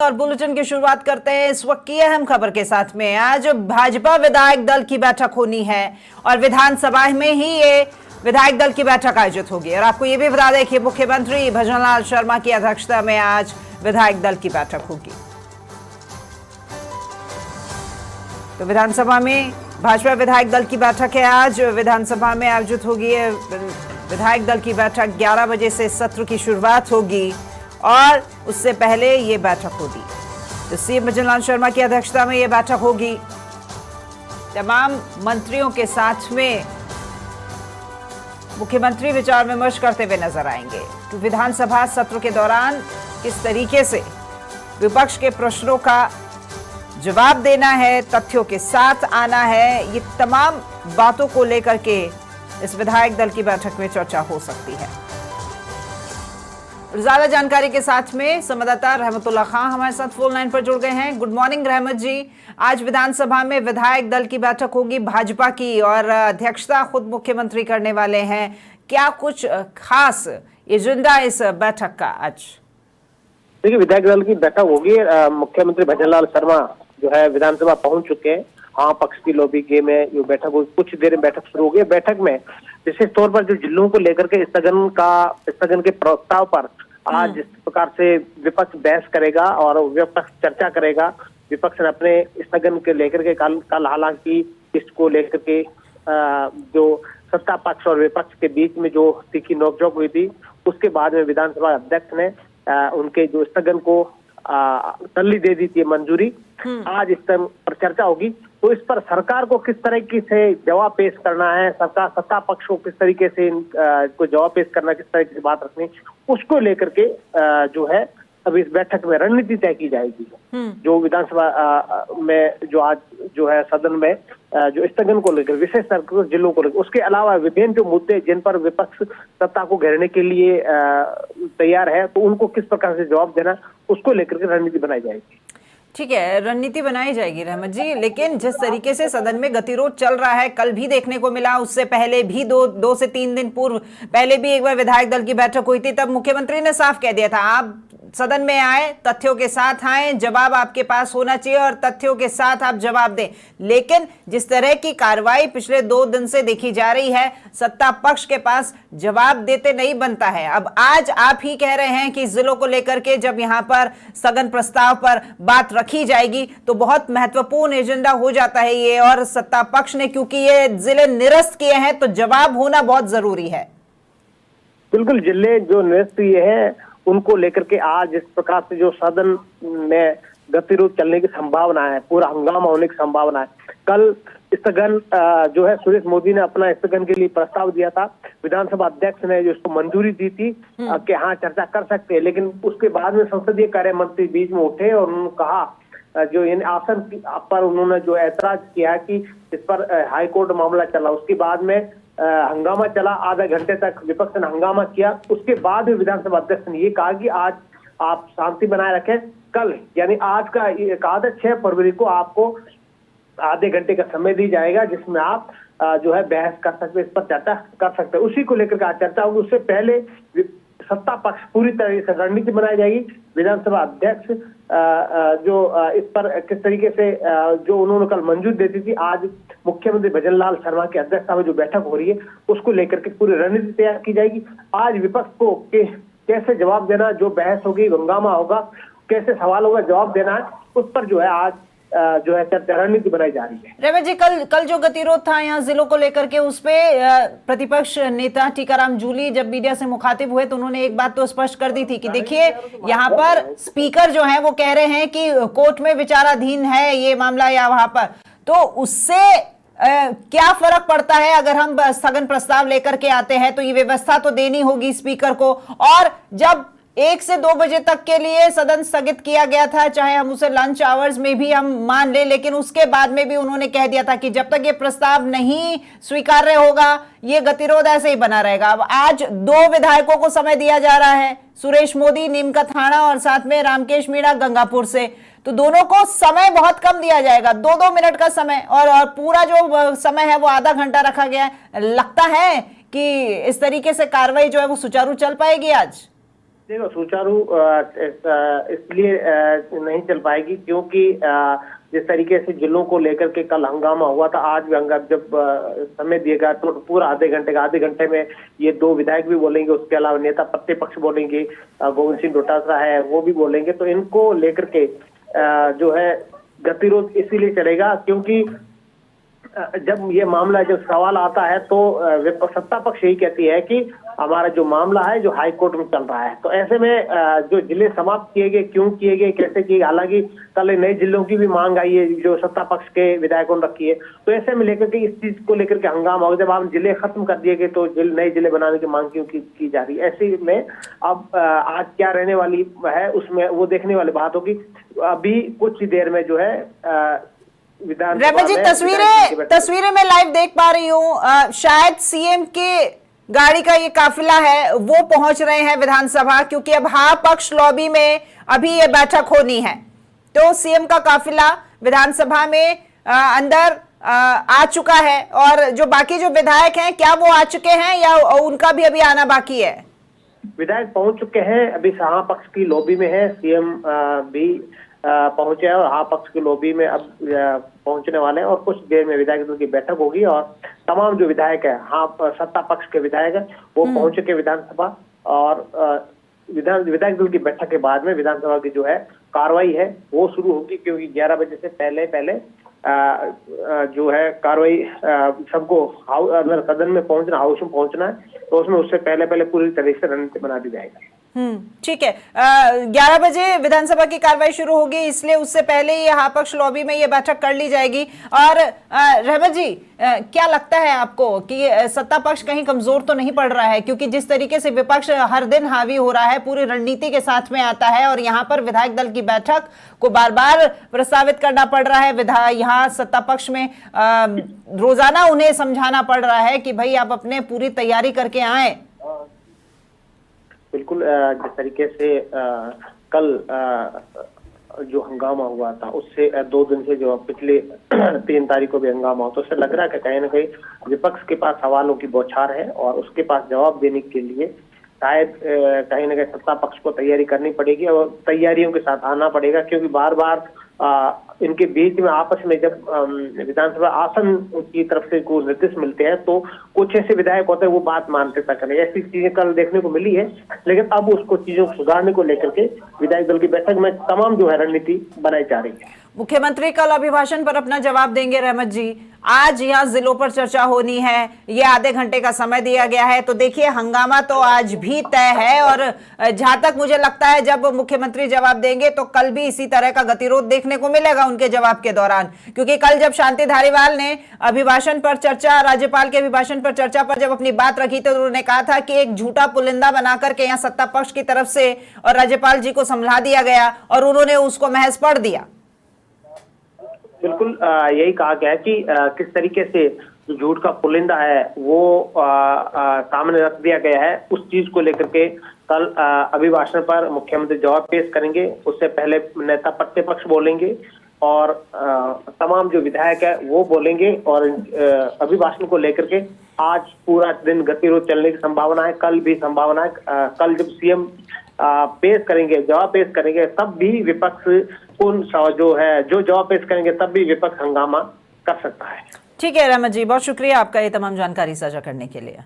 और बुलेटिन की शुरुआत करते हैं इस वक्त की अहम खबर के साथ में। आज भाजपा विधायक दल की बैठक होनी है और विधानसभा में ही ये विधायक दल की बैठक आयोजित होगी। और आपको ये भी बता दें कि मुख्यमंत्री भजनलाल शर्मा की अध्यक्षता में आज विधायक दल की बैठक होगी। तो विधानसभा में भाजपा विधायक दल की बैठक है, आज विधानसभा में आयोजित होगी। विधायक दल की बैठक 11 बजे से सत्र की शुरुआत होगी और उससे पहले ये बैठक होगी। तो सीएम भजनलाल शर्मा की अध्यक्षता में ये बैठक होगी। तमाम मंत्रियों के साथ में मुख्यमंत्री विचार विमर्श करते हुए नजर आएंगे कि विधानसभा सत्र के दौरान किस तरीके से विपक्ष के प्रश्नों का जवाब देना है, तथ्यों के साथ आना है। ये तमाम बातों को लेकर के इस विधायक दल की बैठक में चर्चा हो सकती है। ज्यादा जानकारी के साथ में संवाददाता रहमतुल्लाह खान हमारे साथ फोन लाइन पर जुड़ गए हैं। गुड मॉर्निंग रहमत जी। आज विधानसभा में विधायक दल की बैठक होगी भाजपा की और अध्यक्षता खुद मुख्यमंत्री करने वाले हैं। क्या कुछ खास एजेंडा इस बैठक का आज? देखिए, विधायक दल की बैठक होगी। मुख्यमंत्री भजनलाल शर्मा जो है विधानसभा पहुंच चुके हैं। हाँ, पक्ष की लॉबी के में ये बैठक होगी। कुछ देर में बैठक शुरू होगी। बैठक में विशेष तौर पर जो जिलों को लेकर के स्थगन के प्रस्ताव पर आज जिस प्रकार से विपक्ष बहस करेगा और विपक्ष चर्चा करेगा। विपक्ष ने अपने स्थगन के लेकर के कल हालांकि इसको लेकर के जो सत्ता पक्ष और विपक्ष के बीच में जो तीखी नोकझोंक हुई थी, उसके बाद में विधानसभा अध्यक्ष ने उनके जो स्थगन को तल्ली दे दी थी मंजूरी। आज इस पर चर्चा होगी। तो इस पर सरकार को किस तरीके से जवाब पेश करना है, सरकार सत्ता पक्ष को किस तरीके से को जवाब पेश करना, किस तरीके से बात रखनी, उसको लेकर के जो है अभी इस बैठक में रणनीति तय की जाएगी। जो विधानसभा में जो आज जो है सदन में जो स्थगन को लेकर विशेष जिलों को लेकर, उसके अलावा विभिन्न जो मुद्दे जिन पर विपक्ष सत्ता को घेरने के लिए तैयार है, तो उनको किस प्रकार से जवाब देना, उसको लेकर के रणनीति बनाई जाएगी। ठीक है, रणनीति बनाई जाएगी रहमत जी। लेकिन जिस तरीके से सदन में गतिरोध चल रहा है, कल भी देखने को मिला, उससे पहले भी दो से तीन दिन पूर्व पहले भी एक बार विधायक दल की बैठक हुई थी। तब मुख्यमंत्री ने साफ कह दिया था, आप सदन में आए, तथ्यों के साथ आए, जवाब आपके पास होना चाहिए और तथ्यों के साथ आप जवाब दें। लेकिन जिस तरह की कार्रवाई पिछले 2 दिन से देखी जा रही है, सत्ता पक्ष के पास जवाब देते नहीं बनता है। अब आज आप ही कह रहे हैं कि जिलों को लेकर के जब यहां पर स्थगन प्रस्ताव पर बात रखी जाएगी तो बहुत महत्वपूर्ण एजेंडा हो जाता है ये, और सत्ता पक्ष ने क्योंकि ये जिले निरस्त किए हैं तो जवाब होना बहुत जरूरी है। बिल्कुल, जिले जो निरस्त किए हैं उनको लेकर के आज इस प्रकार से जो सदन में गतिरोध चलने की संभावना है, पूरा हंगामा होने की संभावना है। कल स्थगन जो है सुरेश मोदी ने अपना स्थगन के लिए प्रस्ताव दिया था। विधानसभा अध्यक्ष ने जो इसको मंजूरी दी थी कि हाँ चर्चा कर सकते हैं, लेकिन उसके बाद में संसदीय कार्य मंत्री बीच में उठे और उन्होंने कहा जो इन आसन पर उन्होंने जो ऐतराज किया कि इस पर हाईकोर्ट मामला चला। उसके बाद में हंगामा चला, आधा घंटे तक विपक्ष ने हंगामा किया। उसके बाद विधानसभा अध्यक्ष ने ये कहा कि आज आप शांति बनाए रखें। कल यानी आज का एक आधा 6 फरवरी को आपको आधे घंटे का समय दी जाएगा जिसमें आप जो है बहस कर सकते, इस पर चर्चा कर सकते हैं। उसी को लेकर के चर्चा होगी। उससे पहले सत्ता पक्ष पूरी तरह से रणनीति बनाई जाएगी। विधानसभा अध्यक्ष जो इस पर किस तरीके से जो उन्होंने कल मंजूरी देती थी, आज मुख्यमंत्री भजनलाल शर्मा की अध्यक्षता में जो बैठक हो रही है उसको लेकर के पूरी रणनीति तैयार की जाएगी। आज विपक्ष को कैसे जवाब देना, जो बहस होगी, हंगामा होगा, कैसे सवाल होगा, जवाब देना है, उस पर जो है आज जो है रणनीति बनाई जा रही है। रवि जी, कल जो गतिरोध था यहाँ जिलों को लेकर के, उस पे प्रतिपक्ष नेता टीकाराम जूली जब मीडिया से मुखातिब हुए तो उन्होंने एक बात तो स्पष्ट कर दी थी कि देखिए यहाँ पर स्पीकर जो है वो कह रहे हैं कि कोर्ट में विचाराधीन है ये मामला या वहां पर, तो उससे क्या फर्क पड़ता है अगर हम स्थगन प्रस्ताव लेकर के आते हैं तो ये व्यवस्था तो देनी होगी स्पीकर को। और जब 1 से 2 बजे तक के लिए सदन स्थगित किया गया था, चाहे हम उसे लंच आवर्स में भी हम मान ले, लेकिन उसके बाद में भी उन्होंने कह दिया था कि जब तक ये प्रस्ताव नहीं स्वीकार्य होगा ये गतिरोध ऐसे ही बना रहेगा। अब आज 2 विधायकों को समय दिया जा रहा है, सुरेश मोदी नीम का थाना और साथ में रामकेश मीणा गंगापुर से, तो दोनों को समय बहुत कम दिया जाएगा, 2-2 मिनट का समय, और पूरा जो समय है वो आधा घंटा रखा गया है। लगता है कि इस तरीके से कार्रवाई जो है वो सुचारू चल पाएगी आज? देखो सुचारू इसलिए नहीं चल पाएगी क्योंकि जिस तरीके से जिलों को लेकर के कल हंगामा हुआ था, आज भी हंगामा जब समय दिएगा तो पूरा आधे घंटे में ये दो विधायक भी बोलेंगे, उसके अलावा नेता प्रतिपक्ष बोलेंगे, गोविंद सिंह डोटासरा है वो भी बोलेंगे। तो इनको लेकर के जो है गतिरोध इसीलिए चलेगा क्योंकि जब ये मामला जब सवाल आता है तो सत्ता पक्ष यही कहती है कि हमारा जो मामला है जो हाई कोर्ट में चल रहा है। तो ऐसे में जो जिले समाप्त किए गए, क्यों किए गए, कैसे किए, हालांकि कल नए जिलों की भी मांग आई है जो सत्ता पक्ष के विधायकों ने रखी है। तो ऐसे में लेकर के इस चीज को लेकर के हंगामा होगा, जब आप जिले खत्म कर दिए गए तो नए जिले बनाने की मांग क्यों की जा रही है। ऐसे में अब आज क्या रहने वाली है उसमें वो देखने वाली बात होगी। अभी कुछ ही देर में जो है रमन जी तस्वीरें मैं लाइव देख पा रही हूँ, शायद सीएम के गाड़ी का ये काफिला है वो पहुंच रहे हैं विधानसभा, क्योंकि अब हा पक्ष लॉबी में अभी ये बैठक होनी है। तो सीएम का काफिला विधानसभा में अंदर आ चुका है और जो बाकी जो विधायक हैं क्या वो आ चुके हैं या उनका भी अभी आना बाकी है? विधायक पहुंच चुके हैं, अभी हा पक्ष की लॉबी में है, सीएम भी पहुंचे हैं और हा पक्ष की लॉबी में अब पहुंचने वाले हैं और कुछ देर में विधायक दल की बैठक होगी और तमाम जो विधायक है, हाँ सत्ता पक्ष के विधायक है वो पहुंच चुके विधानसभा और विधायक दल की बैठक के बाद में विधानसभा की जो है कार्रवाई है वो शुरू होगी, क्योंकि 11 बजे से पहले जो है कार्रवाई सबको अगर सदन में पहुंचना, हाउस में पहुंचना है तो उसमें उससे पहले पूरी तरह से रणनीति बना दी जाएगी। ठीक है, 11 बजे विधानसभा की कार्रवाई शुरू होगी, इसलिए उससे पहले ये हा पक्ष लॉबी में ये बैठक कर ली जाएगी। और रहमत जी क्या लगता है आपको कि सत्ता पक्ष कहीं कमजोर तो नहीं पड़ रहा है? क्योंकि जिस तरीके से विपक्ष हर दिन हावी हो रहा है, पूरी रणनीति के साथ में आता है और यहाँ पर विधायक दल की बैठक को बार बार प्रस्तावित करना पड़ रहा है। यहाँ सत्ता पक्ष में रोजाना उन्हें समझाना पड़ रहा है कि भाई आप अपने पूरी तैयारी करके आए। बिल्कुल, जिस तरीके से कल जो हंगामा हुआ था उससे 2 दिन से जो पिछले 3 तारीख को भी हंगामा हुआ, तो उससे लग रहा है कि कहीं ना कहीं विपक्ष के पास सवालों की बौछार है और उसके पास जवाब देने के लिए शायद कहीं ना कहीं सत्ता पक्ष को तैयारी करनी पड़ेगी और तैयारियों के साथ आना पड़ेगा, क्योंकि बार बार इनके बीच में आपस में जब विधानसभा आसन की तरफ से कुछ निर्देश मिलते हैं तो कुछ ऐसे विधायक होते हैं वो बात मानते तक नहीं। ऐसी चीजें कल देखने को मिली है, लेकिन अब उसको चीजों को सुधारने को लेकर के विधायक दल की बैठक में तमाम जो है रणनीति बनाई जा रही है। मुख्यमंत्री कल अभिभाषण पर अपना जवाब देंगे रहमत जी। आज यहाँ जिलों पर चर्चा होनी है, ये आधे घंटे का समय दिया गया है। तो देखिए हंगामा तो आज भी तय है और जहां तक मुझे लगता है जब मुख्यमंत्री जवाब देंगे तो कल भी इसी तरह का गतिरोध देखने को मिलेगा उनके जवाब के दौरान, क्योंकि कल जब शांति धारीवाल ने अभिभाषण पर चर्चा, राज्यपाल के अभिभाषण पर चर्चा पर जब अपनी बात रखी तो उन्होंने कहा था कि एक झूठा पुलिंदा बनाकर के यहाँ सत्ता पक्ष की तरफ से और राज्यपाल जी को संभला दिया गया और उन्होंने उसको महज पढ़ दिया। बिल्कुल यही कहा गया है कि किस तरीके से जो झूठ का पुलिंदा है वो सामने रख दिया गया है। उस चीज को लेकर के कल अभिभाषण पर मुख्यमंत्री जवाब पेश करेंगे। उससे पहले नेता प्रतिपक्ष बोलेंगे और तमाम जो विधायक है वो बोलेंगे और अभिभाषण को लेकर के आज पूरा दिन गतिरोध चलने की संभावना है। कल भी संभावना है, कल जब सीएम पेश करेंगे, जवाब पेश करेंगे, तब भी विपक्ष जो जवाब पेश करेंगे तब भी विपक्ष हंगामा कर सकता है। ठीक है रहमत जी, बहुत शुक्रिया आपका ये तमाम जानकारी साझा करने के लिए।